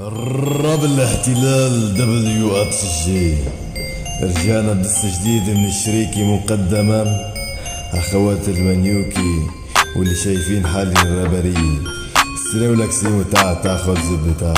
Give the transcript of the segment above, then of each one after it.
قرب الاحتلال WRTG. رجعنا بدس جديد من الشريكي مقدما اخوات المنيوكي واللي شايفين حالي الرابري. استلم لك سيمو تاخذ زبدة.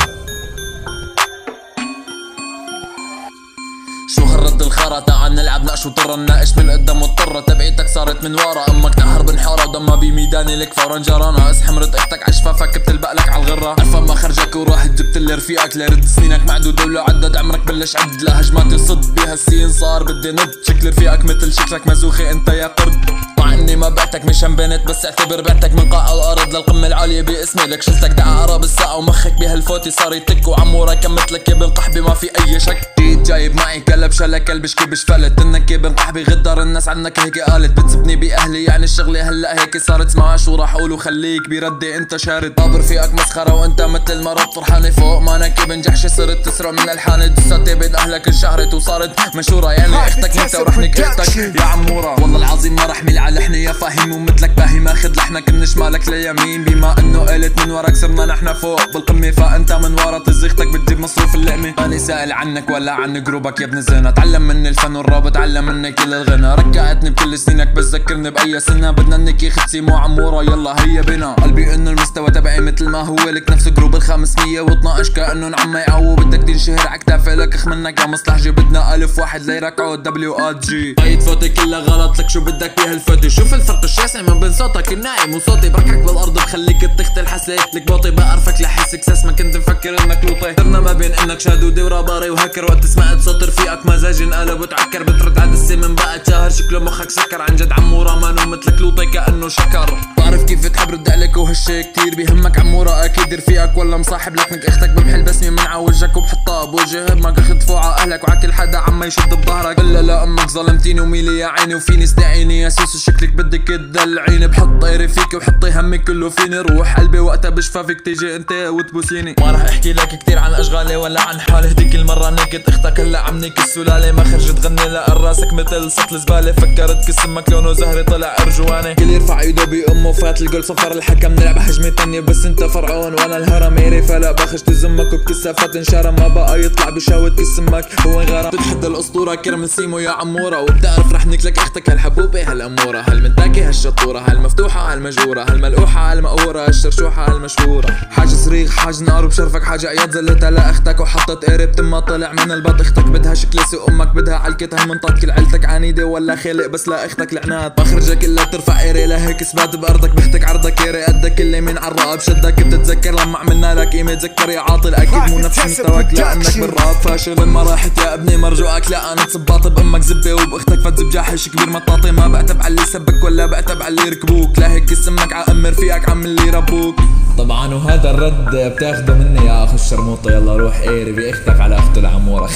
شو هالرد الخرا؟ تعال نلعب نقش وطرة، نناقش من قدام مضطرة، تبعيتك صارت من ورا، امك تحر بنحارة ودمها بميداني لك فورا جرانا، اسحمرت اختك عشفافك بتلبق لك عالغرة، عرفة ما خرجك وراحت جبت لي رفيقك ليرد سنينك معدودة ولو عدد عمرك بلش عد لهجماتي صد بها السين صار بدي ند، شكل رفيقك مثل شكلك مزوخي انت يا قرد، مع اني ما بعتك مشان بنت بس اعتبر بعتك من قاع الارض للقمة العالية باسمي لك، شلتك دعا قرب الساعة ومخك بهالفوتي صار يتك وعمورة كمتلك ابن قحبي ما في اي شك، جيت جايب معي كلب شلا كلب شكبش فلت انك ابن قحبي غدار الناس عنك هيك قالت بتسبني باهلي يعني الشغلة هلا هيك صارت معها شو راح اقول وخليك بردي انت شارد طابر فيك مسخرة وانت مثل ما رد فرحانة فوق مانك ابن جحش صرت تسرق من الحانة دساتي بين اهلك انشهرت وصارت مشهورة يعني اختك انت ورح نكرتك يا عمورة والله العظيم ما رح ميل على لحني يا فاهم ومثلك باهي ماخد لحنك من شمالك ليمين بما انه قلت من وراك صرنا نحن فوق بالقمة فانت من ورا تزيختك بتجيب مصروف اللقمة ماني سائل عنك ولا عن جروبك يا ابن زينة تعلم مني الفن والراب تعلم مني كل الغنى ركعتني بكل سنينك بس ذكرني باي سنة بدنا نكي خد سيمو عمورة يلا هيا بنا قلبي انه المستوى تبعي مثل ما هو لك نفس جروب ال512 كأنه نعم يعو بدك تنشهر عكتافي لك اخ منك يا مصلحجي بدنا الف واحد ليركعو WRG هاي فوتي كلها غلط لك شو بدك بهالفوتي شوف الفرق الشاسع من بين صوتك الناعم وصوتي بركعك بالارض بخليك تختل حسيت لك بوطي بعرفك لحس اكساس ما كنت مفكر انك لوطي صرنا ما بين انك شادودي وراباري وهكر وقت سمعت صوت رفيقك مزاج انقلب وتعكر بترد عد السمن بقى شاهر شكله مخك سكر عن جد عمورة مانو مثلك لوطي كأنه شكر بعرف كيف تحب رد عليك وهالشي كتير بيهمك عمورة اكيد رفيقك ولا مصاحب لكنك اختك بمحل بسمي من عوجك وبحطها بوجه امك اخد فوق اهلك وعكل حدا عم يشد بظهرك الا لا امك ظلمتيني وميلي يا عيني وفيني استعيني يا سوسو شكلك بدك تدلعيني بحط طيري فيك وحطي همي كله فيني روح قلبي وقتها بشفافك تيجي انت وتبوسيني ما رح احكي لك كتير عن اشغالي ولا عن حالي هديك المرة نكت اختك هلا عم نيك السلالة ما خرجت تغني لا راسك مثل سطل زبالة فكرت كس امك لونه زهري طلع ارجواني كل يرفع ايده بامه فات الجول صفر الحكم نلعب هجمة تانية بس انت فرعون وانا الهرميري فلا بخش تزمك وبكسافات انشارة ما بقى يطلع بشاوت كس امك هو غرام بتحد الاسطورة كرم سيمو يا عمورة وبتعرف رح نكلك اختك هالحبوبة هالامورة هالمنتاكة هالشطورة هالمفتوحة هالمجورة هالملقوحة هالمقورة هالشرشوحة هالمشهورة حاجة صريخ حاجة نار وبشرفك حاجة عياد زلتها لاختك وحطت قرب تما طلع من البط اختك بدها شكلسي وامك بدها علكت هالمنطاد كل عيلتك عنيدة ولا خالق بس لا اختك لعنات مخرجك الا ترفع ايري لهيك سبات بارضك بختك عرضك ايري قدك اللي من عالرقب شدك بتتذكر لما عملنا لك قيمة تذكر يا عاطل اكيد مو نفس مستواك لانك بالراب فاشل من ما راحت يا ابني مرجوعك لا انا تصباط بامك زبة وباختك فتزب جاحش كبير مطاطي ما بعتب على اللي سبك ولا بعتب على اللي ركبوك لهيك اسمك عامر فيك عم اللي ربوك طبعا وهذا الرد بتاخده مني يا اخو الشرموطة يلا روح ايري باختك على اخته العمورة